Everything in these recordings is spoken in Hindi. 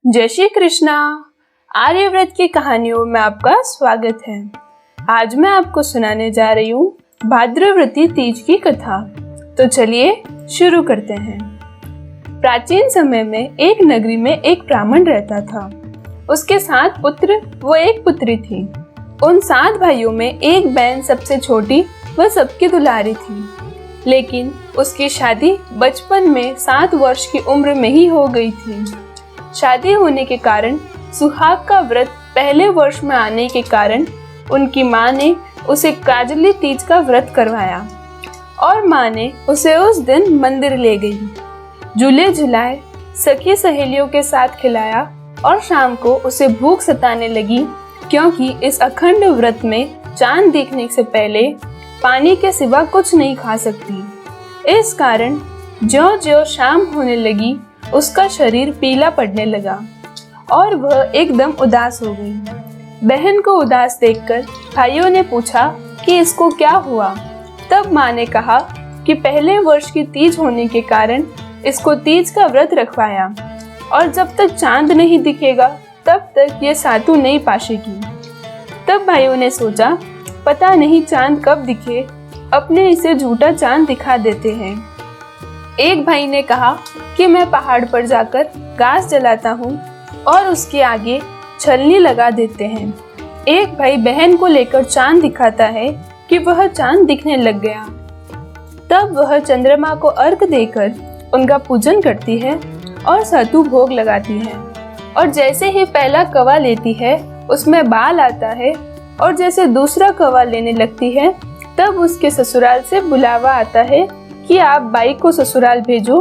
जय श्री कृष्णा। आर्यव्रत की कहानियों में आपका स्वागत है। आज मैं आपको सुनाने जा रही हूँ भाद्रवती तीज की कथा। तो चलिए शुरू करते हैं। प्राचीन समय में एक नगरी में एक ब्राह्मण रहता था। उसके 7 पुत्र व एक पुत्री थी। उन 7 भाइयों में एक बहन सबसे छोटी व सबकी दुलारी थी, लेकिन उसकी शादी बचपन में 7 वर्ष की उम्र में ही हो गई थी। शादी होने के कारण सुहाग का व्रत पहले वर्ष में आने के कारण उनकी माँ ने उसे काजली तीज का व्रत करवाया और माँ ने उसे उस दिन मंदिर ले गई। झूले झुलाए, सखी सहेलियों के साथ खिलाया और शाम को उसे भूख सताने लगी, क्योंकि इस अखंड व्रत में चांद देखने से पहले पानी के सिवा कुछ नहीं खा सकती। इस कारण ज्यों-ज्यों शाम होने लगी उसका शरीर पीला पड़ने लगा और वह एकदम उदास हो गई। बहन को उदास देखकर भाइयों ने पूछा कि इसको क्या हुआ। तब माँ ने कहा कि पहले वर्ष की तीज होने के कारण इसको तीज का व्रत रखवाया और जब तक चांद नहीं दिखेगा तब तक ये सातु नहीं पाशेगी। तब भाइयों ने सोचा, पता नहीं चांद कब दिखे, अपने इसे झूठा चांद दिखा देते हैं। एक भाई ने कहा कि मैं पहाड़ पर जाकर घास जलाता हूँ और उसके आगे छलनी लगा देते हैं। एक भाई बहन को लेकर चांद दिखाता है कि वह चांद दिखने लग गया। तब वह चंद्रमा को अर्घ देकर उनका पूजन करती है और सतु भोग लगाती है। और जैसे ही पहला कवा लेती है उसमें बाल आता है और जैसे दूसरा कवा लेने लगती है तब उसके ससुराल से बुलावा आता है कि आप बाई को ससुराल भेजो,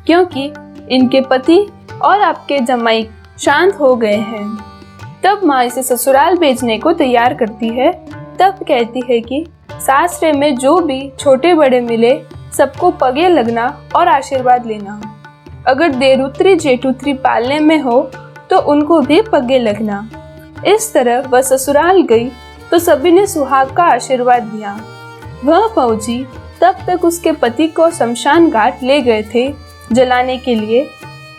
क्योंकि इनके पति और आपके जमाई शांत हो गए हैं। तब माँ इसे ससुराल भेजने को तैयार करती है। तब कहती है कि सासरे में जो भी छोटे बड़े मिले सबको पगे लगना और आशीर्वाद लेना। अगर देरुत्री जेठुत्री पालने में हो तो उनको भी पगे लगना। इस तरह वह ससुराल गई तो सभी ने सुहाग का आशीर्वाद दिया। वह पहुंची तब तक उसके पति को शमशान घाट ले गए थे जलाने के लिए।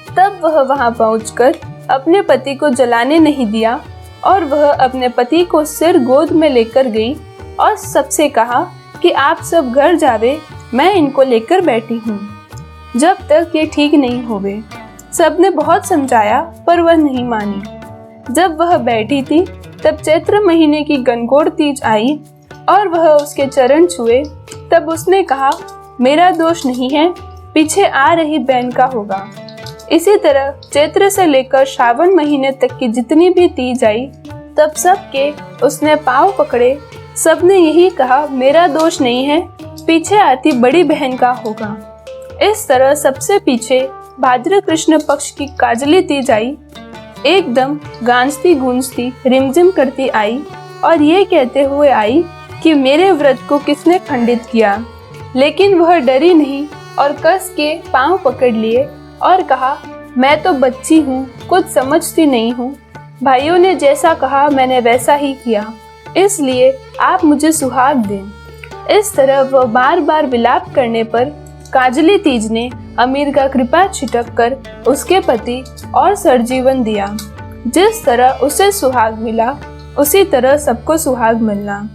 तब वह वहां पहुंचकर अपने पति को जलाने नहीं दिया और वह अपने पति को सिर गोद में लेकर गई और सबसे कहा कि आप सब घर जावे, मैं इनको लेकर बैठी हूँ जब तक ये ठीक नहीं होवे। सबने बहुत समझाया पर वह नहीं मानी। जब वह बैठी थी तब चैत्र महीने की गणगौर तीज आई और वह उसके चरण छुए। तब उसने कहा, मेरा दोष नहीं है, पीछे आ रही बहन का होगा। इसी तरह चैत्र से लेकर श्रावण महीने तक की जितनी भी तीज आई तब सबके उसने पांव पकड़े। सबने यही कहा, मेरा दोष नहीं है, पीछे आती बड़ी बहन का होगा। इस तरह सबसे पीछे भाद्र कृष्ण पक्ष की काजली तीज आई। एकदम गांजती गूंजती रिमझिम करती आई और ये कहते हुए आई कि मेरे व्रत को किसने खंडित किया। लेकिन वह डरी नहीं और कस के पांव पकड़ लिए और कहा, मैं तो बच्ची हूँ, कुछ समझती नहीं हूँ। भाइयों ने जैसा कहा मैंने वैसा ही किया, इसलिए आप मुझे सुहाग दें। इस तरह वह बार बार विलाप करने पर काजली तीज ने अमीर का कृपा छिटक कर उसके पति और सरजीवन दिया। जिस तरह उसे सुहाग मिला उसी तरह सबको सुहाग मिलना।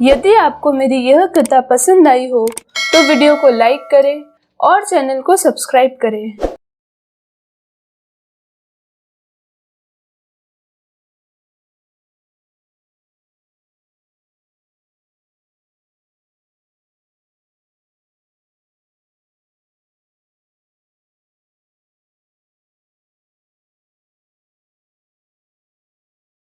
यदि आपको मेरी यह कथा पसंद आई हो तो वीडियो को लाइक करें और चैनल को सब्सक्राइब करें।